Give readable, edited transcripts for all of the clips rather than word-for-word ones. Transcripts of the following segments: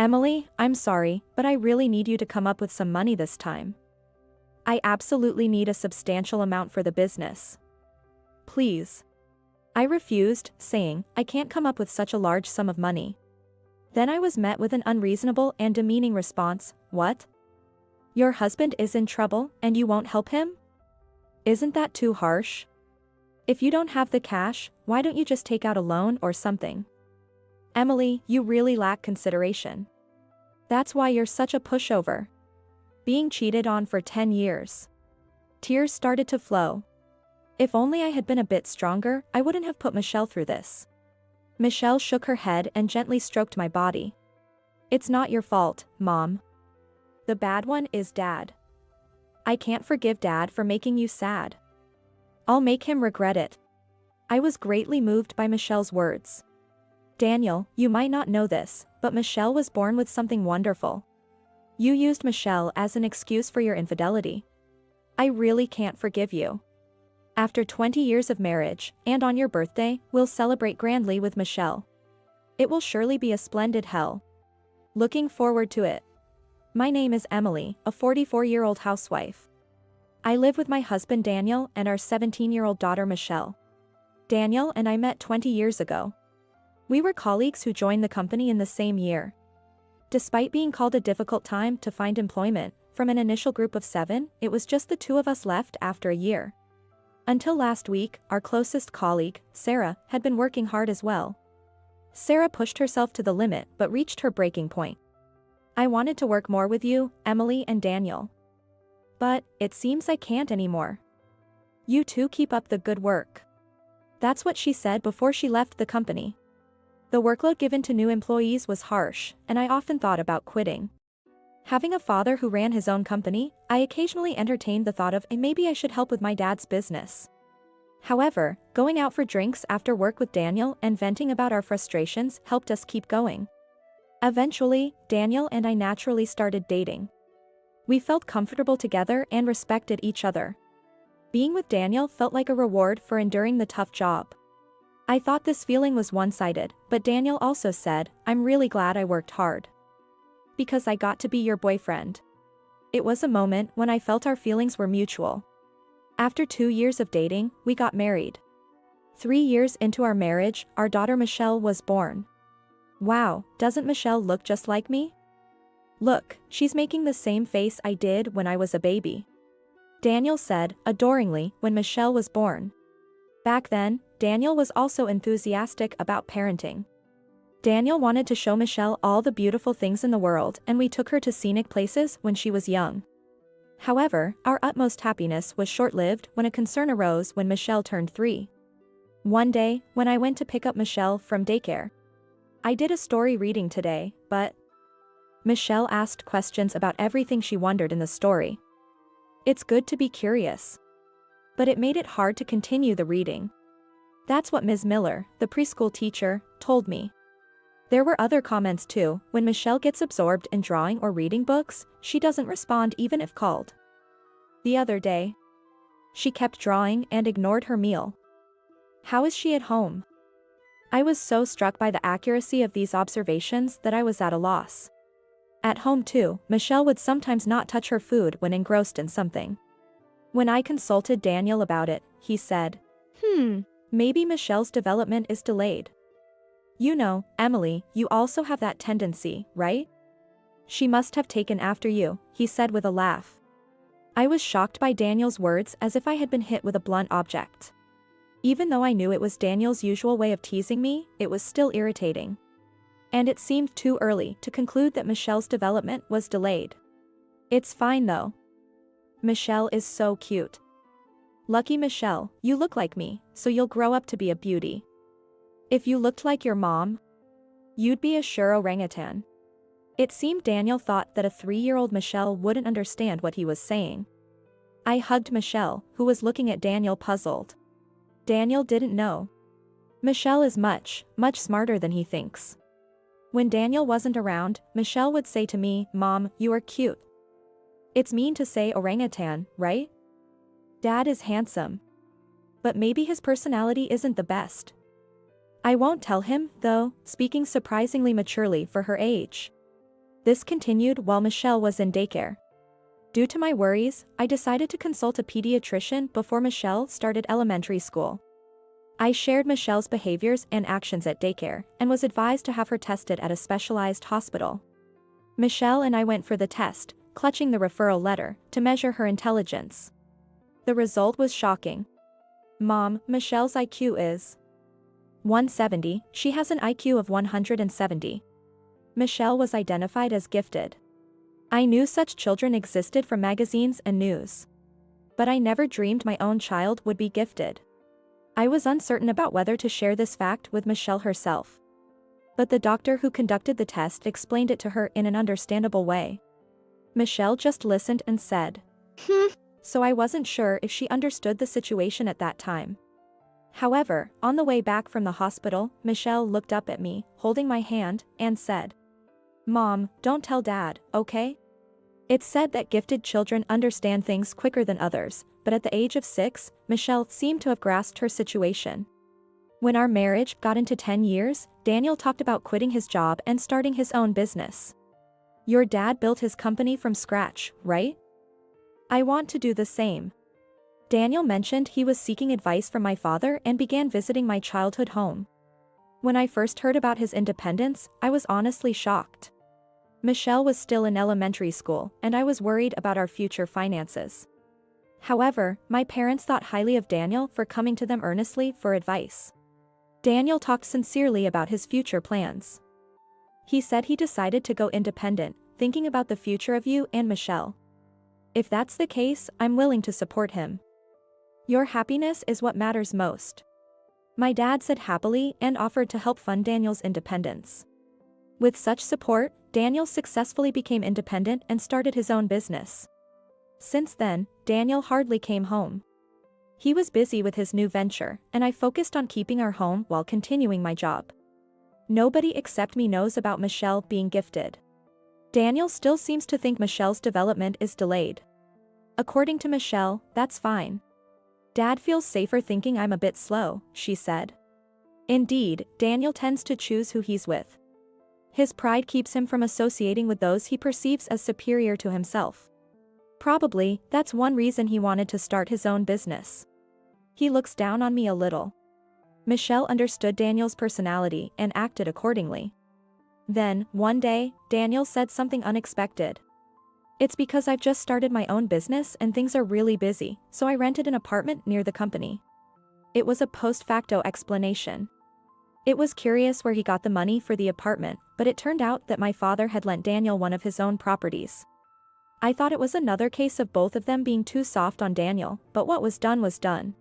Emily, I'm sorry, but I really need you to come up with some money this time. I absolutely need a substantial amount for the business. Please. I refused, saying, I can't come up with such a large sum of money. Then I was met with an unreasonable and demeaning response, what? Your husband is in trouble, and you won't help him? Isn't that too harsh? If you don't have the cash, why don't you just take out a loan or something? Emily, you really lack consideration. That's why you're such a pushover. Being cheated on for 10 years. Tears started to flow. If only I had been a bit stronger, I wouldn't have put Michelle through this. Michelle shook her head and gently stroked my body. It's not your fault, Mom. The bad one is Dad. I can't forgive Dad for making you sad. I'll make him regret it. I was greatly moved by Michelle's words. Daniel, you might not know this, but Michelle was born with something wonderful. You used Michelle as an excuse for your infidelity. I really can't forgive you. After 20 years of marriage, and on your birthday, we'll celebrate grandly with Michelle. It will surely be a splendid hell. Looking forward to it. My name is Emily, a 44-year-old housewife. I live with my husband Daniel and our 17-year-old daughter Michelle. Daniel and I met 20 years ago. We were colleagues who joined the company in the same year. Despite being called a difficult time to find employment, from an initial group of 7, it was just the two of us left after a year. Until last week, our closest colleague, Sarah, had been working hard as well. Sarah pushed herself to the limit but reached her breaking point. I wanted to work more with you, Emily and Daniel. But, it seems I can't anymore. You two keep up the good work. That's what she said before she left the company. The workload given to new employees was harsh, and I often thought about quitting. Having a father who ran his own company, I occasionally entertained the thought of maybe I should help with my dad's business. However, going out for drinks after work with Daniel and venting about our frustrations helped us keep going. Eventually, Daniel and I naturally started dating. We felt comfortable together and respected each other. Being with Daniel felt like a reward for enduring the tough job. I thought this feeling was one-sided, but Daniel also said, I'm really glad I worked hard. Because I got to be your boyfriend. It was a moment when I felt our feelings were mutual. After 2 years of dating, we got married. 3 years into our marriage, our daughter Michelle was born. Wow, doesn't Michelle look just like me? Look, she's making the same face I did when I was a baby. Daniel said, adoringly, when Michelle was born. Back then, Daniel was also enthusiastic about parenting. Daniel wanted to show Michelle all the beautiful things in the world, and we took her to scenic places when she was young. However, our utmost happiness was short-lived when a concern arose when Michelle turned 3. One day, when I went to pick up Michelle from daycare. I did a story reading today, but Michelle asked questions about everything she wondered in the story. It's good to be curious. But it made it hard to continue the reading. That's what Ms. Miller, the preschool teacher, told me. There were other comments too. When Michelle gets absorbed in drawing or reading books, she doesn't respond even if called. The other day, she kept drawing and ignored her meal. How is she at home? I was so struck by the accuracy of these observations that I was at a loss. At home too, Michelle would sometimes not touch her food when engrossed in something. When I consulted Daniel about it, he said, maybe Michelle's development is delayed. You know, Emily, you also have that tendency, right? She must have taken after you, he said with a laugh. I was shocked by Daniel's words as if I had been hit with a blunt object. Even though I knew it was Daniel's usual way of teasing me, it was still irritating. And it seemed too early to conclude that Michelle's development was delayed. It's fine though. Michelle is so cute. Lucky Michelle, you look like me, so you'll grow up to be a beauty. If you looked like your mom, you'd be a sure orangutan. It seemed Daniel thought that a 3-year-old Michelle wouldn't understand what he was saying. I hugged Michelle, who was looking at Daniel puzzled. Daniel didn't know. Michelle is much smarter than he thinks. When Daniel wasn't around, Michelle would say to me, Mom, you are cute. It's mean to say orangutan, right? Dad is handsome. But maybe his personality isn't the best. I won't tell him, though, speaking surprisingly maturely for her age. This continued while Michelle was in daycare. Due to my worries, I decided to consult a pediatrician before Michelle started elementary school. I shared Michelle's behaviors and actions at daycare and was advised to have her tested at a specialized hospital. Michelle and I went for the test, clutching the referral letter, to measure her intelligence. The result was shocking. Mom, Michelle's IQ is 170, she has an IQ of 170. Michelle was identified as gifted. I knew such children existed from magazines and news. But I never dreamed my own child would be gifted. I was uncertain about whether to share this fact with Michelle herself. But the doctor who conducted the test explained it to her in an understandable way. Michelle just listened and said, So I wasn't sure if she understood the situation at that time. However, on the way back from the hospital, Michelle looked up at me, holding my hand, and said, Mom, don't tell Dad, okay? It's said that gifted children understand things quicker than others, but at the age of 6, Michelle seemed to have grasped her situation. When our marriage got into 10 years, Daniel talked about quitting his job and starting his own business. Your dad built his company from scratch, right? I want to do the same. Daniel mentioned he was seeking advice from my father and began visiting my childhood home. When I first heard about his independence, I was honestly shocked. Michelle was still in elementary school, and I was worried about our future finances. However, my parents thought highly of Daniel for coming to them earnestly for advice. Daniel talked sincerely about his future plans. He said he decided to go independent, thinking about the future of you and Michelle. If that's the case, I'm willing to support him. Your happiness is what matters most. My dad said happily and offered to help fund Daniel's independence. With such support, Daniel successfully became independent and started his own business. Since then, Daniel hardly came home. He was busy with his new venture, and I focused on keeping our home while continuing my job. Nobody except me knows about Michelle being gifted. Daniel still seems to think Michelle's development is delayed. According to Michelle, that's fine. Dad feels safer thinking I'm a bit slow, she said. Indeed, Daniel tends to choose who he's with. His pride keeps him from associating with those he perceives as superior to himself. Probably, that's one reason he wanted to start his own business. He looks down on me a little. Michelle understood Daniel's personality and acted accordingly. Then, one day, Daniel said something unexpected. It's because I've just started my own business and things are really busy, so I rented an apartment near the company. It was a post facto explanation. It was curious where he got the money for the apartment, but it turned out that my father had lent Daniel one of his own properties. I thought it was another case of both of them being too soft on Daniel, but what was done was done.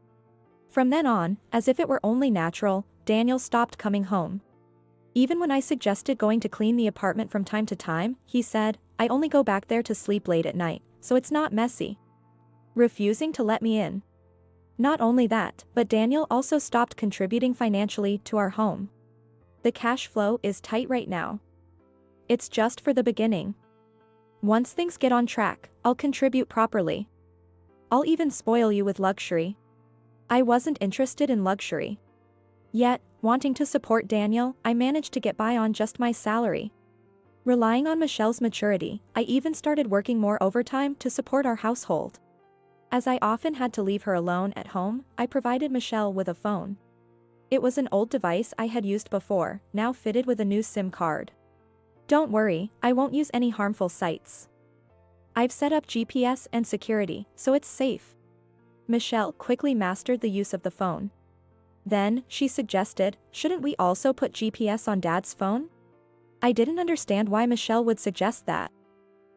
From then on, as if it were only natural, Daniel stopped coming home. Even when I suggested going to clean the apartment from time to time, he said, I only go back there to sleep late at night, so it's not messy. Refusing to let me in. Not only that, but Daniel also stopped contributing financially to our home. The cash flow is tight right now. It's just for the beginning. Once things get on track, I'll contribute properly. I'll even spoil you with luxury. I wasn't interested in luxury. Yet, wanting to support Daniel, I managed to get by on just my salary. Relying on Michelle's maturity, I even started working more overtime to support our household. As I often had to leave her alone at home, I provided Michelle with a phone. It was an old device I had used before, now fitted with a new SIM card. Don't worry, I won't use any harmful sites. I've set up GPS and security, so it's safe. Michelle quickly mastered the use of the phone. Then, she suggested, shouldn't we also put GPS on Dad's phone? I didn't understand why Michelle would suggest that.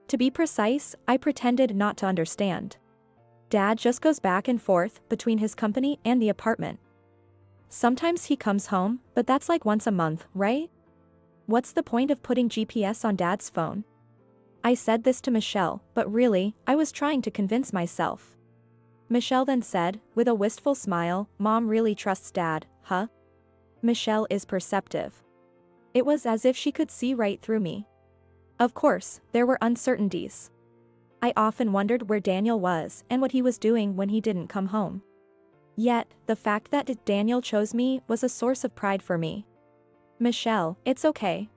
To be precise, I pretended not to understand. Dad just goes back and forth between his company and the apartment. Sometimes he comes home, but that's like once a month, right? What's the point of putting GPS on Dad's phone? I said this to Michelle, but really, I was trying to convince myself. Michelle then said, with a wistful smile, Mom really trusts Dad, huh? Michelle is perceptive. It was as if she could see right through me. Of course, there were uncertainties. I often wondered where Daniel was and what he was doing when he didn't come home. Yet, the fact that Daniel chose me was a source of pride for me. Michelle, it's okay.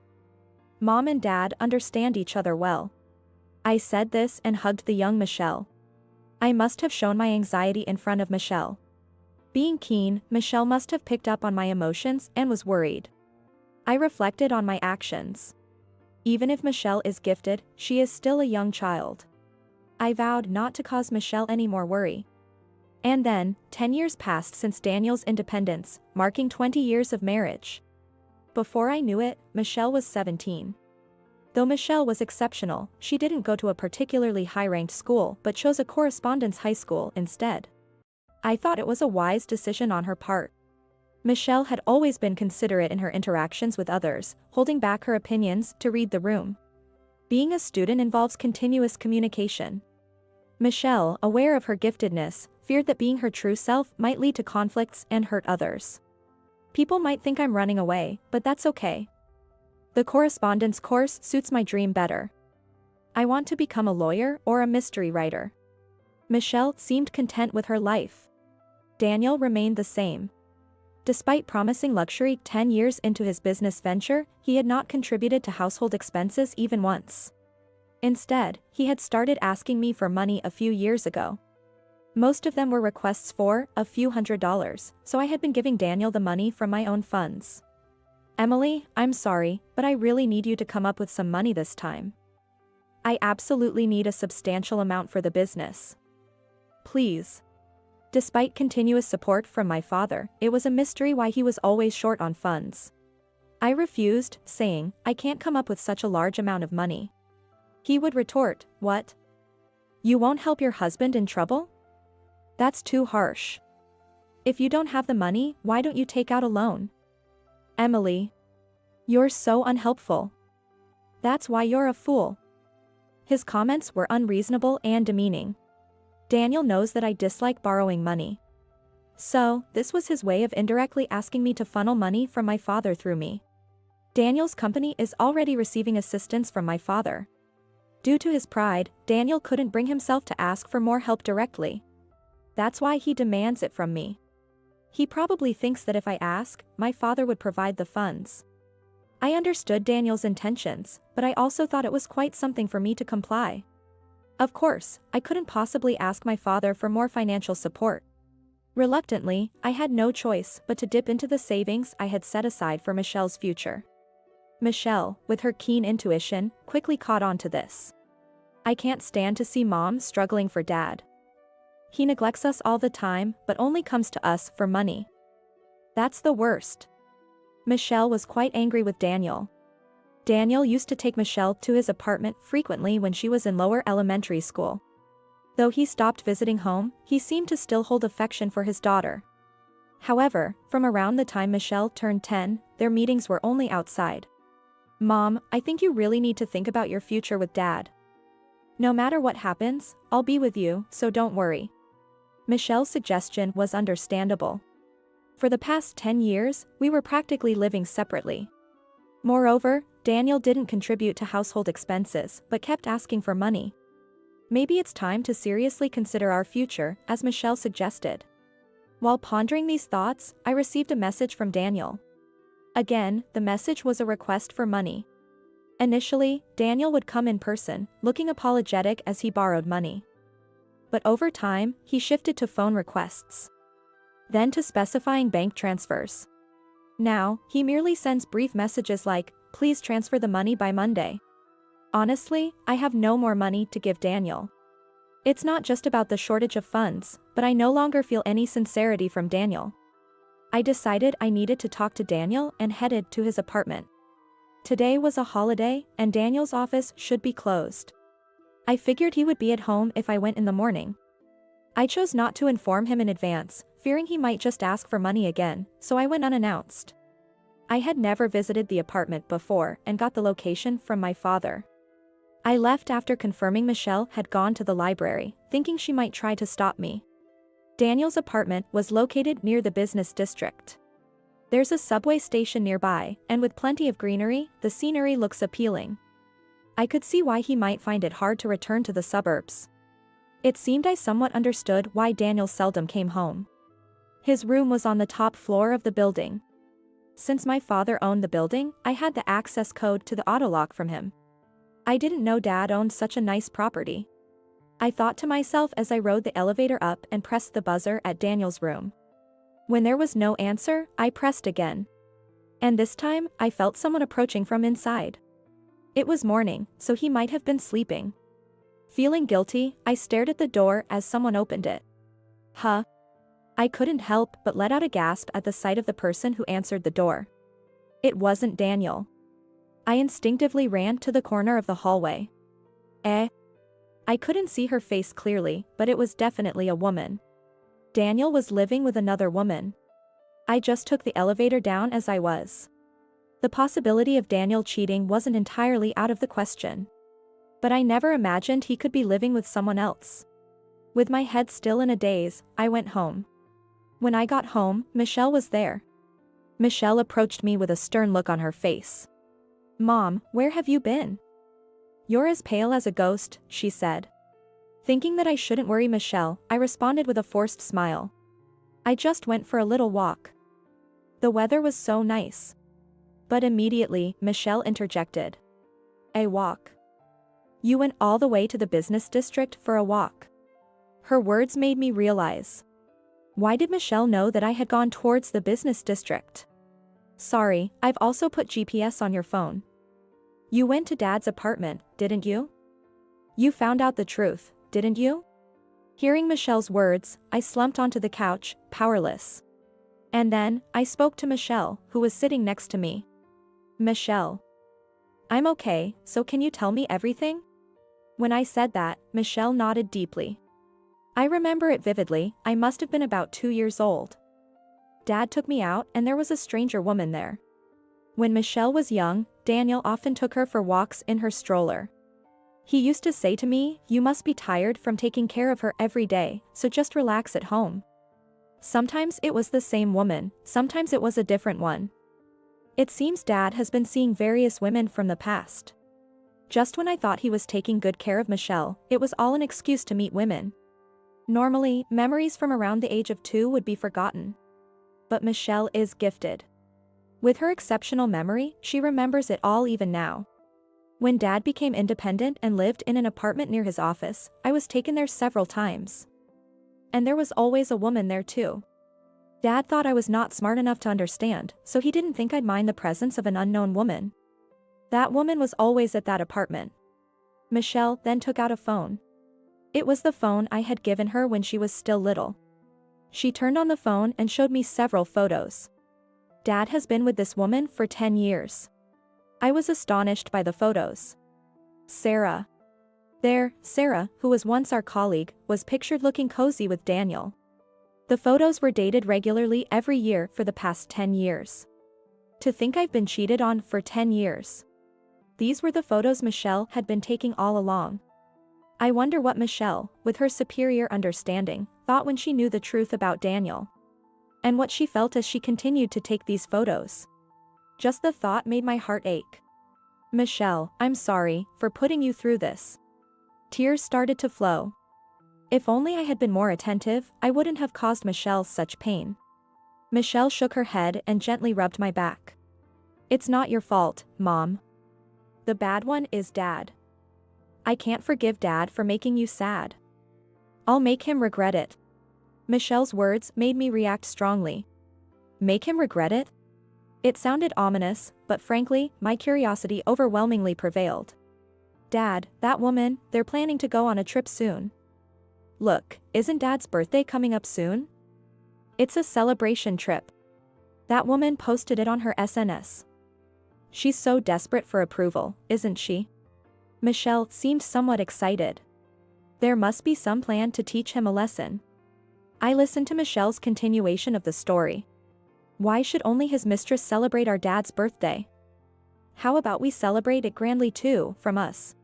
Mom and Dad understand each other well. I said this and hugged the young Michelle. I must have shown my anxiety in front of Michelle. Being keen, Michelle must have picked up on my emotions and was worried. I reflected on my actions. Even if Michelle is gifted, she is still a young child. I vowed not to cause Michelle any more worry. And then, 10 years passed since Daniel's independence, marking 20 years of marriage. Before I knew it, Michelle was 17. Though Michelle was exceptional, she didn't go to a particularly high-ranked school but chose a correspondence high school instead. I thought it was a wise decision on her part. Michelle had always been considerate in her interactions with others, holding back her opinions to read the room. Being a student involves continuous communication. Michelle, aware of her giftedness, feared that being her true self might lead to conflicts and hurt others. People might think I'm running away, but that's okay. The correspondence course suits my dream better. I want to become a lawyer or a mystery writer. Michelle seemed content with her life. Daniel remained the same. Despite promising luxury 10 years into his business venture, he had not contributed to household expenses even once. Instead, he had started asking me for money a few years ago. Most of them were requests for a few $100s, so I had been giving Daniel the money from my own funds. Emily, I'm sorry, but I really need you to come up with some money this time. I absolutely need a substantial amount for the business. Please. Despite continuous support from my father, it was a mystery why he was always short on funds. I refused, saying, I can't come up with such a large amount of money. He would retort, what? You won't help your husband in trouble? That's too harsh. If you don't have the money, why don't you take out a loan? Emily. You're so unhelpful. That's why you're a fool. His comments were unreasonable and demeaning. Daniel knows that I dislike borrowing money. So, this was his way of indirectly asking me to funnel money from my father through me. Daniel's company is already receiving assistance from my father. Due to his pride, Daniel couldn't bring himself to ask for more help directly. That's why he demands it from me. He probably thinks that if I ask, my father would provide the funds. I understood Daniel's intentions, but I also thought it was quite something for me to comply. Of course, I couldn't possibly ask my father for more financial support. Reluctantly, I had no choice but to dip into the savings I had set aside for Michelle's future. Michelle, with her keen intuition, quickly caught on to this. I can't stand to see Mom struggling for Dad. He neglects us all the time, but only comes to us for money. That's the worst. Michelle was quite angry with Daniel. Daniel used to take Michelle to his apartment frequently when she was in lower elementary school. Though he stopped visiting home, he seemed to still hold affection for his daughter. However, from around the time Michelle turned 10, their meetings were only outside. Mom, I think you really need to think about your future with Dad. No matter what happens, I'll be with you, so don't worry. Michelle's suggestion was understandable. For the past 10 years, we were practically living separately. Moreover, Daniel didn't contribute to household expenses, but kept asking for money. Maybe it's time to seriously consider our future, as Michelle suggested. While pondering these thoughts, I received a message from Daniel. Again, the message was a request for money. Initially, Daniel would come in person, looking apologetic as he borrowed money. But over time, he shifted to phone requests. Then to specifying bank transfers. Now, he merely sends brief messages like, please transfer the money by Monday. Honestly, I have no more money to give Daniel. It's not just about the shortage of funds, but I no longer feel any sincerity from Daniel. I decided I needed to talk to Daniel and headed to his apartment. Today was a holiday, and Daniel's office should be closed. I figured he would be at home if I went in the morning. I chose not to inform him in advance, fearing he might just ask for money again, so I went unannounced. I had never visited the apartment before and got the location from my father. I left after confirming Michelle had gone to the library, thinking she might try to stop me. Daniel's apartment was located near the business district. There's a subway station nearby, and with plenty of greenery, the scenery looks appealing. I could see why he might find it hard to return to the suburbs. It seemed I somewhat understood why Daniel seldom came home. His room was on the top floor of the building. Since my father owned the building, I had the access code to the autolock from him. I didn't know Dad owned such a nice property. I thought to myself as I rode the elevator up and pressed the buzzer at Daniel's room. When there was no answer, I pressed again. And this time, I felt someone approaching from inside. It was morning, so he might have been sleeping. Feeling guilty, I stared at the door as someone opened it. Huh? I couldn't help but let out a gasp at the sight of the person who answered the door. It wasn't Daniel. I instinctively ran to the corner of the hallway. I couldn't see her face clearly, but it was definitely a woman. Daniel was living with another woman. I just took the elevator down as I was. The possibility of Daniel cheating wasn't entirely out of the question. But I never imagined he could be living with someone else. With my head still in a daze, I went home. When I got home, Michelle was there. Michelle approached me with a stern look on her face. "Mom, where have you been?" "You're as pale as a ghost," she said. Thinking that I shouldn't worry Michelle, I responded with a forced smile. "I just went for a little walk. The weather was so nice." But immediately, Michelle interjected. "A walk? You went all the way to the business district for a walk?" Her words made me realize. Why did Michelle know that I had gone towards the business district? "Sorry, I've also put GPS on your phone. You went to Dad's apartment, didn't you? You found out the truth, didn't you?" Hearing Michelle's words, I slumped onto the couch, powerless. And then, I spoke to Michelle, who was sitting next to me. "Michelle. I'm okay, so can you tell me everything?" When I said that, Michelle nodded deeply. I remember it vividly. I must have been about 2 years old. Dad took me out and there was a stranger woman there. When Michelle was young, Daniel often took her for walks in her stroller. He used to say to me, "You must be tired from taking care of her every day, so just relax at home." Sometimes it was the same woman, sometimes it was a different one. It seems Dad has been seeing various women from the past. Just when I thought he was taking good care of Michelle, it was all an excuse to meet women. Normally, memories from around the age of 2 would be forgotten. But Michelle is gifted. With her exceptional memory, she remembers it all even now. When Dad became independent and lived in an apartment near his office, I was taken there several times. And there was always a woman there too. Dad thought I was not smart enough to understand, so he didn't think I'd mind the presence of an unknown woman. That woman was always at that apartment. Michelle then took out a phone. It was the phone I had given her when she was still little. She turned on the phone and showed me several photos. Dad has been with this woman for 10 years. I was astonished by the photos. Sarah. Sarah, who was once our colleague, was pictured looking cozy with Daniel. The photos were dated regularly every year for the past 10 years. To think I've been cheated on for 10 years. These were the photos Michelle had been taking all along. I wonder what Michelle, with her superior understanding, thought when she knew the truth about Daniel. And what she felt as she continued to take these photos. Just the thought made my heart ache. "Michelle, I'm sorry for putting you through this." Tears started to flow. If only I had been more attentive, I wouldn't have caused Michelle such pain. Michelle shook her head and gently rubbed my back. "It's not your fault, Mom. The bad one is Dad. I can't forgive Dad for making you sad. I'll make him regret it." Michelle's words made me react strongly. Make him regret it? It sounded ominous, but frankly, my curiosity overwhelmingly prevailed. "Dad, that woman, they're planning to go on a trip soon. Look, isn't Dad's birthday coming up soon? It's a celebration trip. That woman posted it on her SNS. She's so desperate for approval, isn't she?" Michelle seemed somewhat excited. There must be some plan to teach him a lesson. I listened to Michelle's continuation of the story. Why should only his mistress celebrate our dad's birthday? How about we celebrate it grandly too, from us?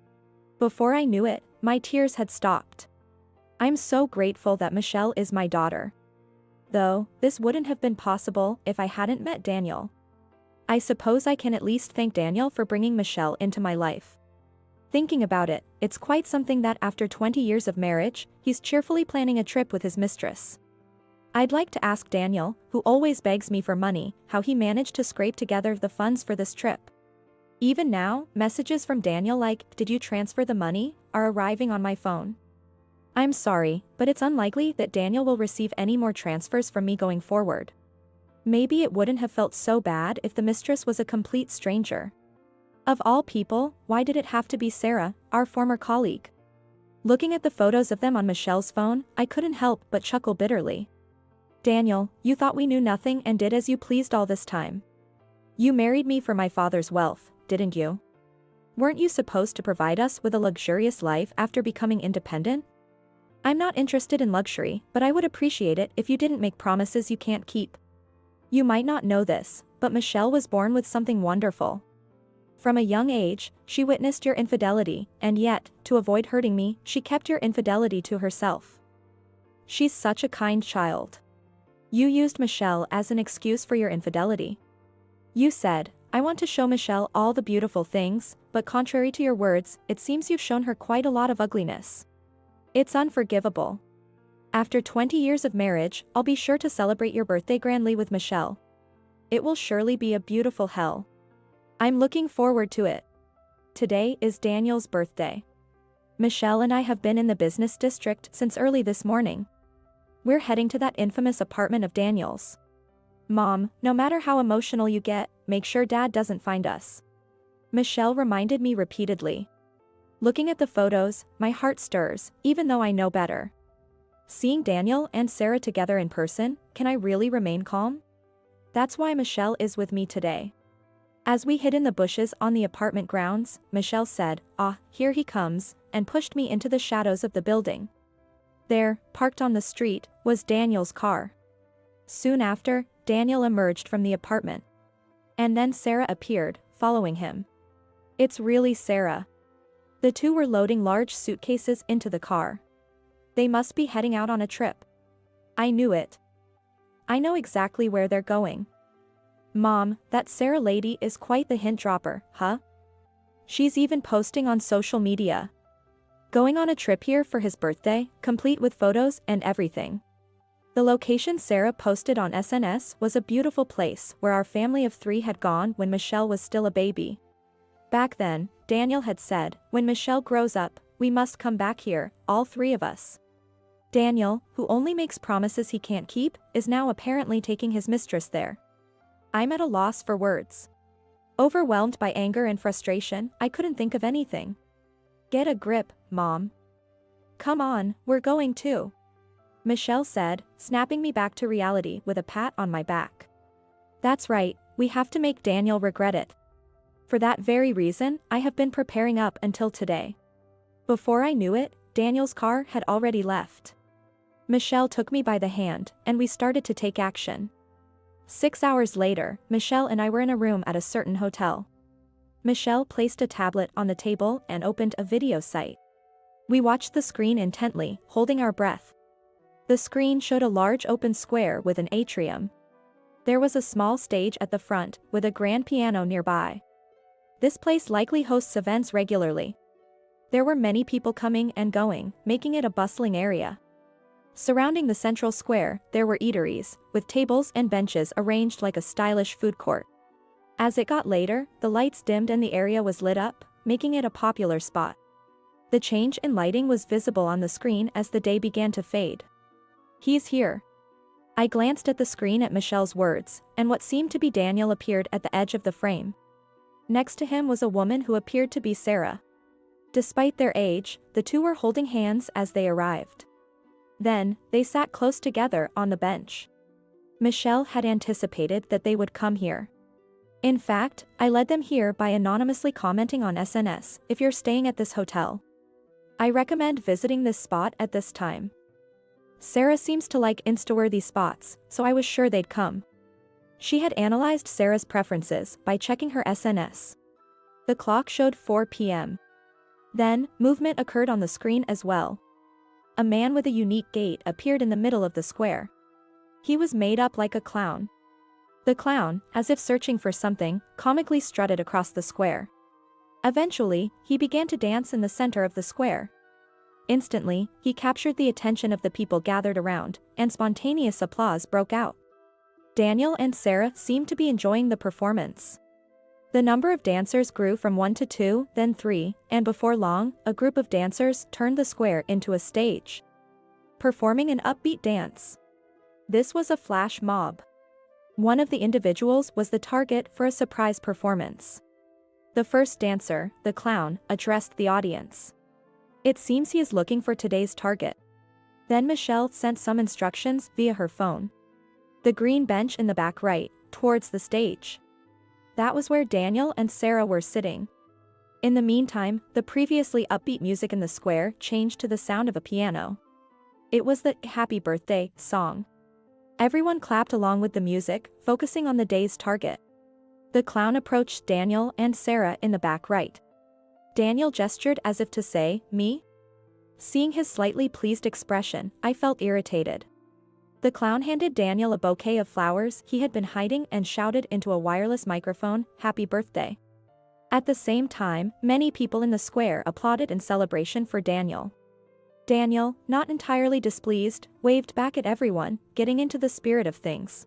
Before I knew it, my tears had stopped. I'm so grateful that Michelle is my daughter. Though, this wouldn't have been possible if I hadn't met Daniel. I suppose I can at least thank Daniel for bringing Michelle into my life. Thinking about it, it's quite something that after 20 years of marriage, he's cheerfully planning a trip with his mistress. I'd like to ask Daniel, who always begs me for money, how he managed to scrape together the funds for this trip. Even now, messages from Daniel like, "Did you transfer the money?" are arriving on my phone. I'm sorry, but it's unlikely that Daniel will receive any more transfers from me going forward. Maybe it wouldn't have felt so bad if the mistress was a complete stranger. Of all people, why did it have to be Sarah, our former colleague? Looking at the photos of them on Michelle's phone, I couldn't help but chuckle bitterly. Daniel, you thought we knew nothing and did as you pleased all this time. You married me for my father's wealth, didn't you? Weren't you supposed to provide us with a luxurious life after becoming independent? I'm not interested in luxury, but I would appreciate it if you didn't make promises you can't keep. You might not know this, but Michelle was born with something wonderful. From a young age, she witnessed your infidelity, and yet, to avoid hurting me, she kept your infidelity to herself. She's such a kind child. You used Michelle as an excuse for your infidelity. You said, "I want to show Michelle all the beautiful things," but contrary to your words, it seems you've shown her quite a lot of ugliness. It's unforgivable. After 20 years of marriage, I'll be sure to celebrate your birthday grandly with Michelle. It will surely be a beautiful hell. I'm looking forward to it. Today is Daniel's birthday. Michelle and I have been in the business district since early this morning. We're heading to that infamous apartment of Daniel's. Mom, no matter how emotional you get, make sure Dad doesn't find us. Michelle reminded me repeatedly. Looking at the photos, my heart stirs, even though I know better. Seeing Daniel and Sarah together in person, can I really remain calm? That's why Michelle is with me today. As we hid in the bushes on the apartment grounds, Michelle said, "Ah, here he comes," and pushed me into the shadows of the building. There, parked on the street, was Daniel's car. Soon after, Daniel emerged from the apartment. And then Sarah appeared, following him. It's really Sarah. The two were loading large suitcases into the car. They must be heading out on a trip. I knew it. I know exactly where they're going. Mom, that Sarah lady is quite the hint dropper, huh? She's even posting on social media. Going on a trip here for his birthday, complete with photos and everything. The location Sarah posted on SNS was a beautiful place where our family of 3 had gone when Michelle was still a baby. Back then, Daniel had said, "When Michelle grows up, we must come back here, all 3 of us." Daniel, who only makes promises he can't keep, is now apparently taking his mistress there. I'm at a loss for words. Overwhelmed by anger and frustration, I couldn't think of anything. Get a grip, Mom. Come on, we're going too. Michelle said, snapping me back to reality with a pat on my back. That's right, we have to make Daniel regret it. For that very reason, I have been preparing up until today. Before I knew it, Daniel's car had already left. Michelle took me by the hand, and we started to take action. 6 hours later, Michelle and I were in a room at a certain hotel. Michelle placed a tablet on the table and opened a video site. We watched the screen intently, holding our breath. The screen showed a large open square with an atrium. There was a small stage at the front, with a grand piano nearby. This place likely hosts events regularly. There were many people coming and going, making it a bustling area. Surrounding the central square, there were eateries, with tables and benches arranged like a stylish food court. As it got later, the lights dimmed and the area was lit up, making it a popular spot. The change in lighting was visible on the screen as the day began to fade. He's here. I glanced at the screen at Michelle's words, and what seemed to be Daniel appeared at the edge of the frame. Next to him was a woman who appeared to be Sarah. Despite their age, the two were holding hands as they arrived. Then, they sat close together on the bench. Michelle had anticipated that they would come here. In fact, I led them here by anonymously commenting on SNS, "If you're staying at this hotel, I recommend visiting this spot at this time." Sarah seems to like Insta-worthy spots, so I was sure they'd come. She had analyzed Sarah's preferences by checking her SNS. The clock showed 4 p.m. Then, movement occurred on the screen as well. A man with a unique gait appeared in the middle of the square. He was made up like a clown. The clown, as if searching for something, comically strutted across the square. Eventually, he began to dance in the center of the square. Instantly, he captured the attention of the people gathered around, and spontaneous applause broke out. Daniel and Sarah seemed to be enjoying the performance. The number of dancers grew from 1 to 2, then 3, and before long, a group of dancers turned the square into a stage, performing an upbeat dance. This was a flash mob. One of the individuals was the target for a surprise performance. The first dancer, the clown, addressed the audience. It seems he is looking for today's target. Then Michelle sent some instructions via her phone. The green bench in the back right, towards the stage. That was where Daniel and Sarah were sitting. In the meantime, the previously upbeat music in the square changed to the sound of a piano. It was the "Happy Birthday" song. Everyone clapped along with the music, focusing on the day's target. The clown approached Daniel and Sarah in the back right. Daniel gestured as if to say, "Me?" Seeing his slightly pleased expression, I felt irritated. The clown handed Daniel a bouquet of flowers he had been hiding and shouted into a wireless microphone, "Happy birthday." At the same time, many people in the square applauded in celebration for Daniel. Daniel, not entirely displeased, waved back at everyone, getting into the spirit of things.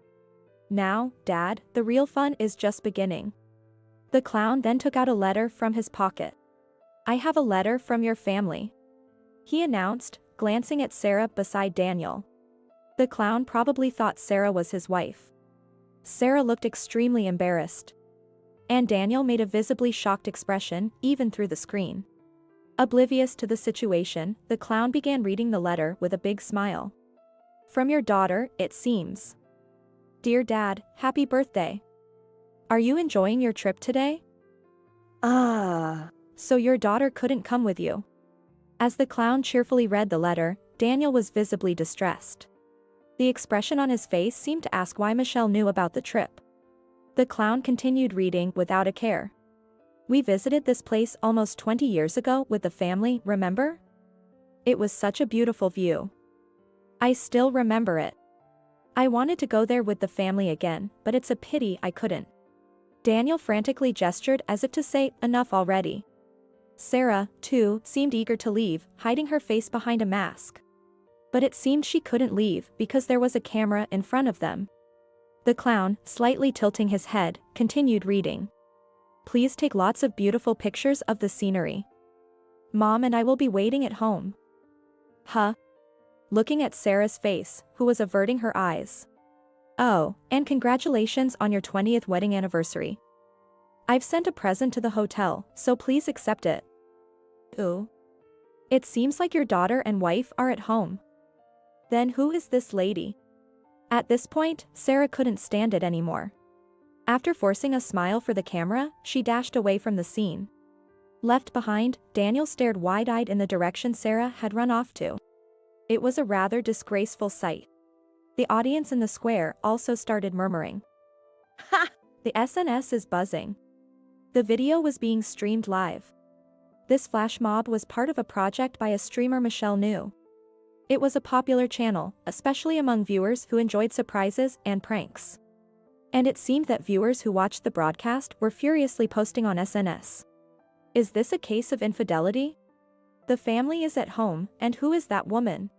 "Now, Dad, the real fun is just beginning." The clown then took out a letter from his pocket. "I have a letter from your family," he announced, glancing at Sarah beside Daniel. The clown probably thought Sarah was his wife. Sarah looked extremely embarrassed. And Daniel made a visibly shocked expression, even through the screen. Oblivious to the situation, the clown began reading the letter with a big smile. "From your daughter, it seems. Dear Dad, happy birthday. Are you enjoying your trip today? So your daughter couldn't come with you." As the clown cheerfully read the letter, Daniel was visibly distressed. The expression on his face seemed to ask why Michelle knew about the trip. The clown continued reading without a care. "We visited this place almost 20 years ago with the family, remember? It was such a beautiful view. I still remember it. I wanted to go there with the family again, but it's a pity I couldn't." Daniel frantically gestured as if to say, "Enough already." Sarah, too, seemed eager to leave, hiding her face behind a mask. But it seemed she couldn't leave because there was a camera in front of them. The clown, slightly tilting his head, continued reading. "Please take lots of beautiful pictures of the scenery. Mom and I will be waiting at home." Huh? Looking at Sarah's face, who was averting her eyes. "Oh, and congratulations on your 20th wedding anniversary. I've sent a present to the hotel, so please accept it." "Ooh. It seems like your daughter and wife are at home. Then who is this lady?" At this point, Sarah couldn't stand it anymore. After forcing a smile for the camera, she dashed away from the scene. Left behind, Daniel stared wide-eyed in the direction Sarah had run off to. It was a rather disgraceful sight. The audience in the square also started murmuring. "Ha! The SNS is buzzing." The video was being streamed live. This flash mob was part of a project by a streamer Michelle knew. It was a popular channel, especially among viewers who enjoyed surprises and pranks. And it seemed that viewers who watched the broadcast were furiously posting on SNS. Is this a case of infidelity? The family is at home, and who is that woman?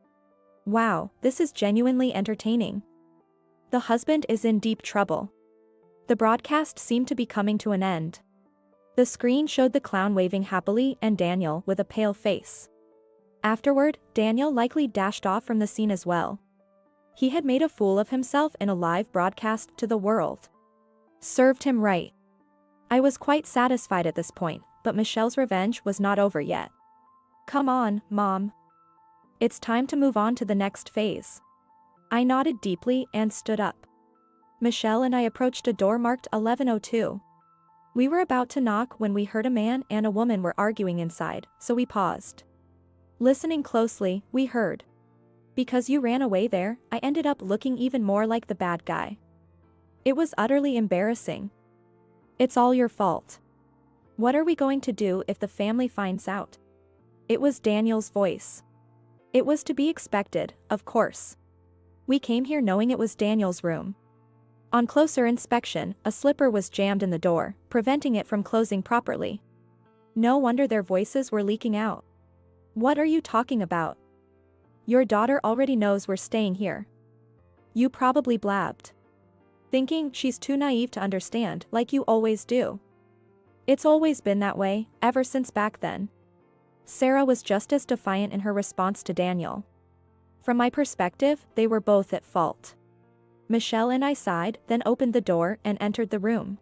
Wow, this is genuinely entertaining. The husband is in deep trouble. The broadcast seemed to be coming to an end. The screen showed the clown waving happily and Daniel with a pale face. Afterward, Daniel likely dashed off from the scene as well. He had made a fool of himself in a live broadcast to the world. Served him right. I was quite satisfied at this point, but Michelle's revenge was not over yet. "Come on, Mom. It's time to move on to the next phase." I nodded deeply and stood up. Michelle and I approached a door marked 1102. We were about to knock when we heard a man and a woman were arguing inside, so we paused. Listening closely, we heard, "Because you ran away there, I ended up looking even more like the bad guy. It was utterly embarrassing. It's all your fault. What are we going to do if the family finds out?" It was Daniel's voice. It was to be expected, of course. We came here knowing it was Daniel's room. On closer inspection, a slipper was jammed in the door, preventing it from closing properly. No wonder their voices were leaking out. What are you talking about? Your daughter already knows we're staying here. You probably blabbed. Thinking she's too naive to understand, like you always do. It's always been that way, ever since back then. Sarah was just as defiant in her response to Daniel. From my perspective, they were both at fault. Michelle and I sighed, then opened the door and entered the room.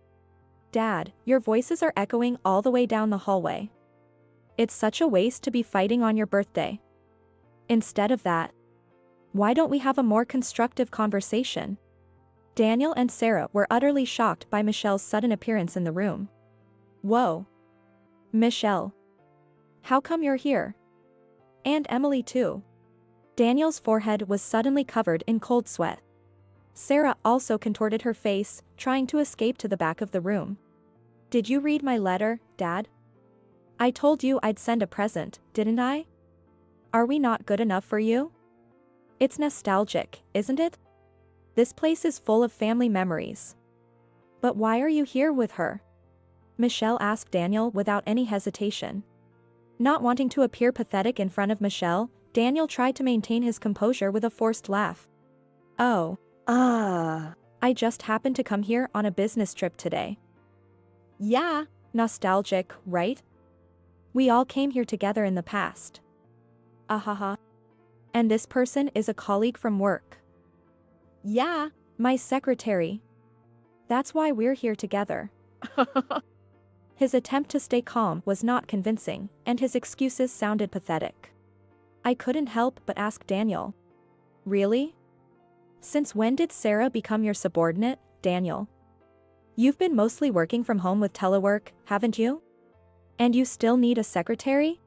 Dad, your voices are echoing all the way down the hallway. It's such a waste to be fighting on your birthday. Instead of that, why don't we have a more constructive conversation? Daniel and Sarah were utterly shocked by Michelle's sudden appearance in the room. Whoa. Michelle. How come you're here? And Emily too. Daniel's forehead was suddenly covered in cold sweat. Sarah also contorted her face, trying to escape to the back of the room. Did you read my letter, Dad? I told you I'd send a present, didn't I? Are we not good enough for you? It's nostalgic, isn't it? This place is full of family memories. But why are you here with her? Michelle asked Daniel without any hesitation. Not wanting to appear pathetic in front of Michelle, Daniel tried to maintain his composure with a forced laugh. Oh. I just happened to come here on a business trip today. Yeah. Nostalgic, right? We all came here together in the past. Ahaha. And this person is a colleague from work. Yeah. My secretary. That's why we're here together. His attempt to stay calm was not convincing, and his excuses sounded pathetic. I couldn't help but ask Daniel. Really? Since when did Sarah become your subordinate, Daniel? You've been mostly working from home with telework, haven't you? And you still need a secretary?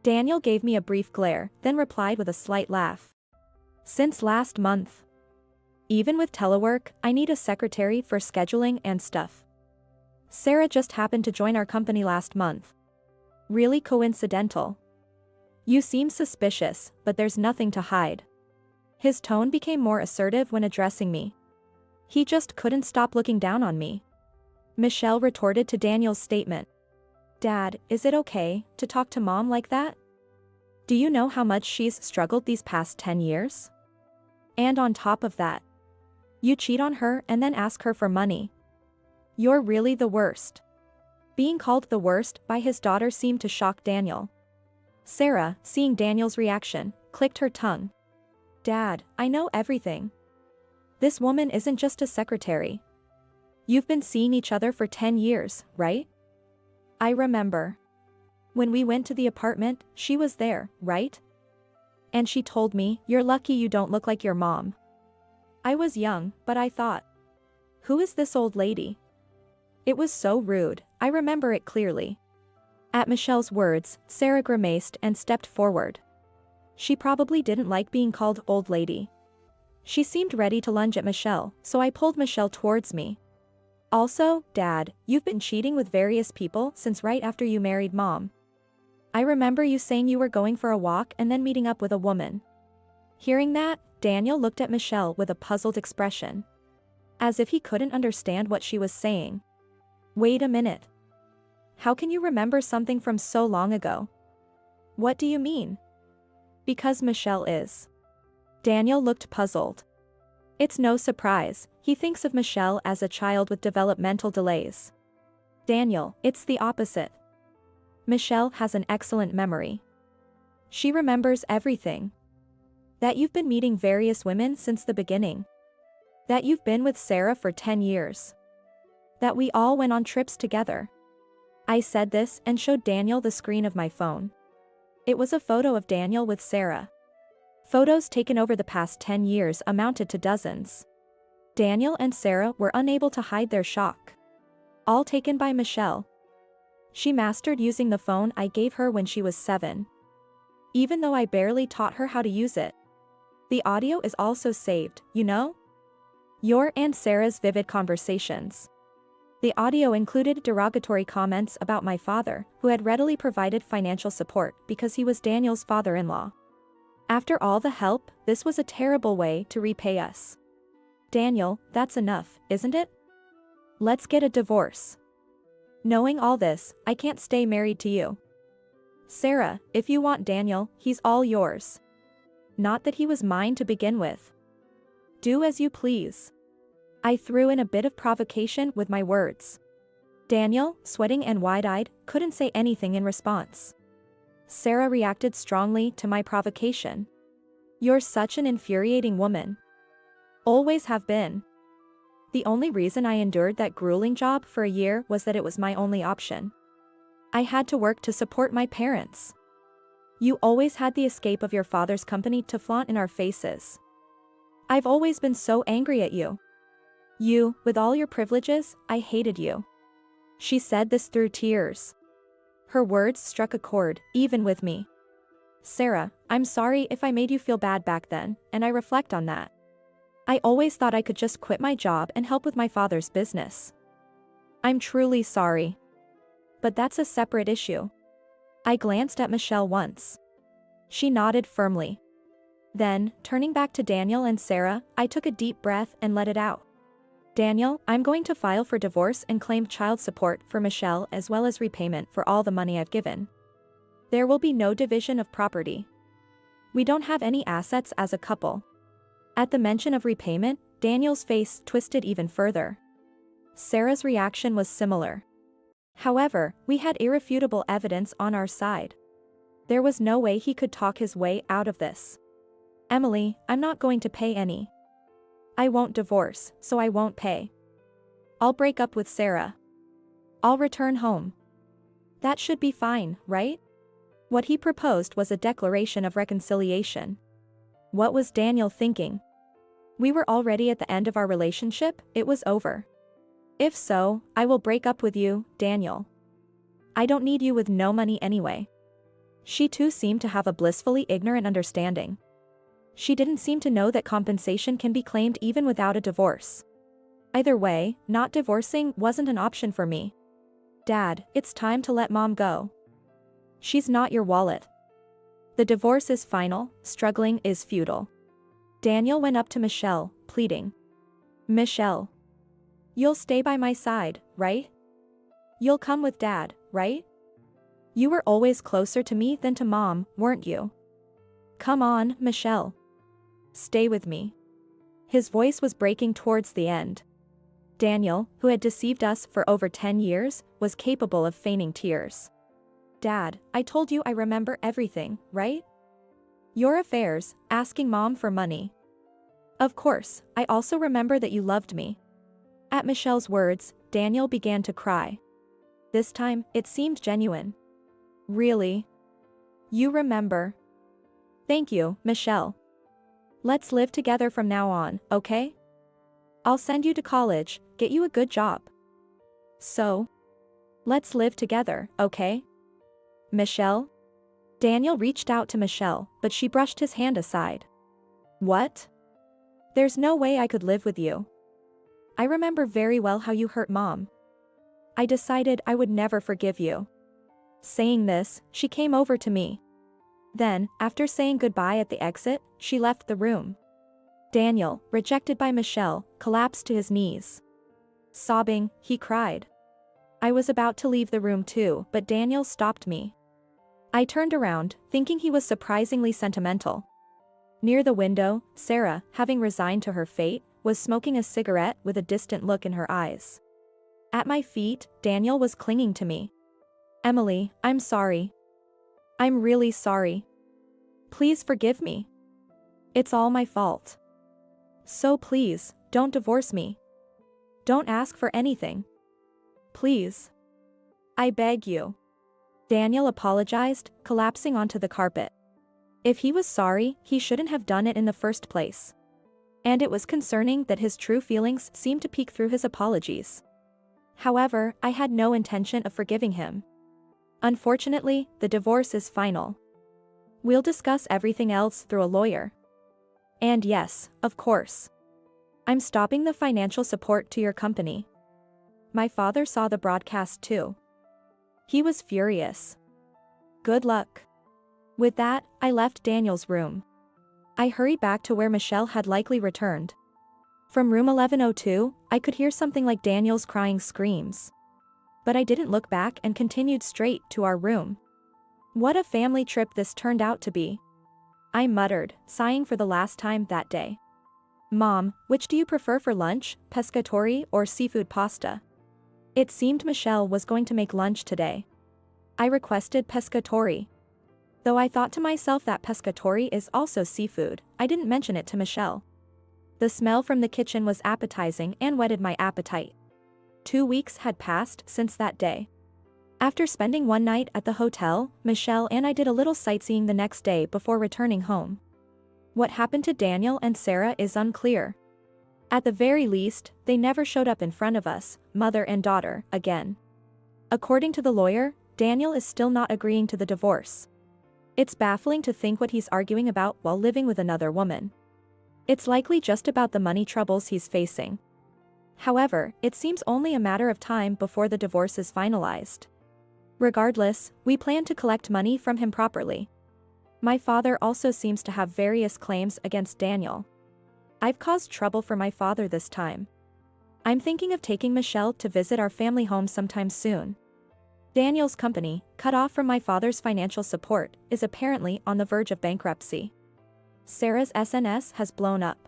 Daniel gave me a brief glare, then replied with a slight laugh. Since last month. Even with telework, I need a secretary for scheduling and stuff. Sarah just happened to join our company last month. Really coincidental. You seem suspicious, but there's nothing to hide. His tone became more assertive when addressing me. He just couldn't stop looking down on me. Michelle retorted to Daniel's statement. Dad, is it okay to talk to Mom like that? Do you know how much she's struggled these past 10 years? And on top of that, you cheat on her and then ask her for money. You're really the worst. Being called the worst by his daughter seemed to shock Daniel. Sarah, seeing Daniel's reaction, clicked her tongue. Dad, I know everything. This woman isn't just a secretary. You've been seeing each other for 10 years, right? I remember. When we went to the apartment, she was there, right? And she told me, you're lucky you don't look like your mom. I was young, but I thought, who is this old lady? It was so rude, I remember it clearly. At Michelle's words, Sarah grimaced and stepped forward. She probably didn't like being called old lady. She seemed ready to lunge at Michelle, so I pulled Michelle towards me. Also, Dad, you've been cheating with various people since right after you married Mom. I remember you saying you were going for a walk and then meeting up with a woman. Hearing that, Daniel looked at Michelle with a puzzled expression. As if he couldn't understand what she was saying. Wait a minute. How can you remember something from so long ago? What do you mean? Because Michelle is. Daniel looked puzzled. It's no surprise, he thinks of Michelle as a child with developmental delays. Daniel, it's the opposite. Michelle has an excellent memory. She remembers everything. That you've been meeting various women since the beginning. That you've been with Sarah for 10 years. That we all went on trips together. I said this and showed Daniel the screen of my phone. It was a photo of Daniel with Sarah. Photos taken over the past 10 years amounted to dozens. Daniel and Sarah were unable to hide their shock. All taken by Michelle. She mastered using the phone I gave her when she was 7. Even though I barely taught her how to use it. The audio is also saved, you know? Your and Sarah's vivid conversations. The audio included derogatory comments about my father, who had readily provided financial support because he was Daniel's father-in-law. After all the help, this was a terrible way to repay us. Daniel, that's enough, isn't it? Let's get a divorce. Knowing all this, I can't stay married to you. Sarah, if you want Daniel, he's all yours. Not that he was mine to begin with. Do as you please. I threw in a bit of provocation with my words. Daniel, sweating and wide-eyed, couldn't say anything in response. Sarah reacted strongly to my provocation. You're such an infuriating woman. Always have been. The only reason I endured that grueling job for a year was that it was my only option. I had to work to support my parents. You always had the escape of your father's company to flaunt in our faces. I've always been so angry at you. You, with all your privileges, I hated you. She said this through tears. Her words struck a chord, even with me. Sarah, I'm sorry if I made you feel bad back then, and I reflect on that. I always thought I could just quit my job and help with my father's business. I'm truly sorry. But that's a separate issue. I glanced at Michelle once. She nodded firmly. Then, turning back to Daniel and Sarah, I took a deep breath and let it out. Daniel, I'm going to file for divorce and claim child support for Michelle as well as repayment for all the money I've given. There will be no division of property. We don't have any assets as a couple. At the mention of repayment, Daniel's face twisted even further. Sarah's reaction was similar. However, we had irrefutable evidence on our side. There was no way he could talk his way out of this. Emily, I'm not going to pay any. I won't divorce, so I won't pay. I'll break up with Sarah. I'll return home. That should be fine, right? What he proposed was a declaration of reconciliation. What was Daniel thinking? We were already at the end of our relationship, it was over. If so, I will break up with you, Daniel. I don't need you with no money anyway. She too seemed to have a blissfully ignorant understanding. She didn't seem to know that compensation can be claimed even without a divorce. Either way, not divorcing wasn't an option for me. Dad, it's time to let Mom go. She's not your wallet. The divorce is final, struggling is futile. Daniel went up to Michelle, pleading. Michelle. You'll stay by my side, right? You'll come with Dad, right? You were always closer to me than to Mom, weren't you? Come on, Michelle. Stay with me. His voice was breaking towards the end. Daniel, who had deceived us for over 10 years, was capable of feigning tears. Dad, I told you I remember everything, right? Your affairs, asking Mom for money. Of course, I also remember that you loved me. At Michelle's words, Daniel began to cry. This time, it seemed genuine. Really? You remember? Thank you, Michelle. Let's live together from now on, okay? I'll send you to college, get you a good job. So? Let's live together, okay? Michelle? Daniel reached out to Michelle, but she brushed his hand aside. What? There's no way I could live with you. I remember very well how you hurt Mom. I decided I would never forgive you. Saying this, she came over to me. Then, after saying goodbye at the exit, she left the room. Daniel, rejected by Michelle, collapsed to his knees. Sobbing, he cried. I was about to leave the room too, but Daniel stopped me. I turned around, thinking he was surprisingly sentimental. Near the window, Sarah, having resigned to her fate, was smoking a cigarette with a distant look in her eyes. At my feet, Daniel was clinging to me. Emily, I'm sorry. I'm really sorry. Please forgive me. It's all my fault. So please, don't divorce me. Don't ask for anything. Please. I beg you. Daniel apologized, collapsing onto the carpet. If he was sorry, he shouldn't have done it in the first place. And it was concerning that his true feelings seemed to peek through his apologies. However, I had no intention of forgiving him. Unfortunately, the divorce is final. We'll discuss everything else through a lawyer. And yes, of course. I'm stopping the financial support to your company. My father saw the broadcast too. He was furious. Good luck. With that, I left Daniel's room. I hurried back to where Michelle had likely returned. From room 1102, I could hear something like Daniel's crying screams. But I didn't look back and continued straight to our room. What a family trip this turned out to be. I muttered, sighing for the last time that day. Mom, which do you prefer for lunch, pescatori or seafood pasta? It seemed Michelle was going to make lunch today. I requested pescatori. Though I thought to myself that pescatori is also seafood, I didn't mention it to Michelle. The smell from the kitchen was appetizing and whetted my appetite. 2 weeks had passed since that day. After spending one night at the hotel, Michelle and I did a little sightseeing the next day before returning home. What happened to Daniel and Sarah is unclear. At the very least, they never showed up in front of us, mother and daughter, again. According to the lawyer, Daniel is still not agreeing to the divorce. It's baffling to think what he's arguing about while living with another woman. It's likely just about the money troubles he's facing. However, it seems only a matter of time before the divorce is finalized. Regardless, we plan to collect money from him properly. My father also seems to have various claims against Daniel. I've caused trouble for my father this time. I'm thinking of taking Michelle to visit our family home sometime soon. Daniel's company, cut off from my father's financial support, is apparently on the verge of bankruptcy. Sarah's SNS has blown up.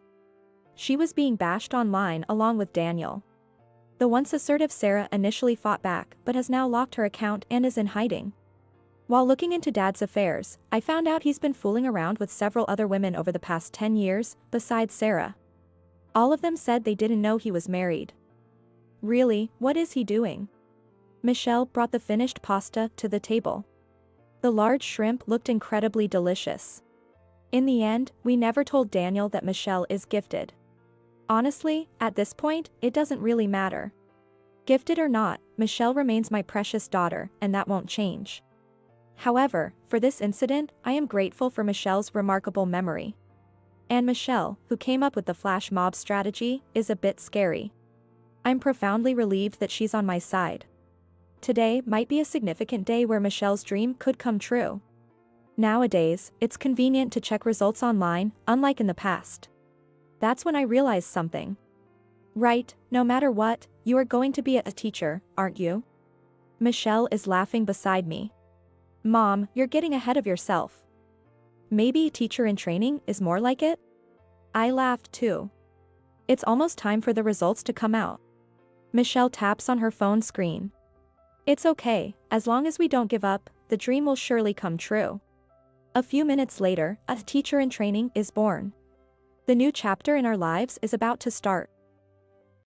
She was being bashed online along with Daniel. The once assertive Sarah initially fought back but has now locked her account and is in hiding. While looking into Dad's affairs, I found out he's been fooling around with several other women over the past 10 years, besides Sarah. All of them said they didn't know he was married. Really, what is he doing? Michelle brought the finished pasta to the table. The large shrimp looked incredibly delicious. In the end, we never told Daniel that Michelle is gifted. Honestly, at this point, it doesn't really matter. Gifted or not, Michelle remains my precious daughter, and that won't change. However, for this incident, I am grateful for Michelle's remarkable memory. And Michelle, who came up with the flash mob strategy, is a bit scary. I'm profoundly relieved that she's on my side. Today might be a significant day where Michelle's dream could come true. Nowadays, it's convenient to check results online, unlike in the past. That's when I realized something. Right, no matter what, you are going to be a teacher, aren't you? Michelle is laughing beside me. Mom, you're getting ahead of yourself. Maybe teacher in training is more like it? I laughed too. It's almost time for the results to come out. Michelle taps on her phone screen. It's okay, as long as we don't give up, the dream will surely come true. A few minutes later, a teacher in training is born. The new chapter in our lives is about to start.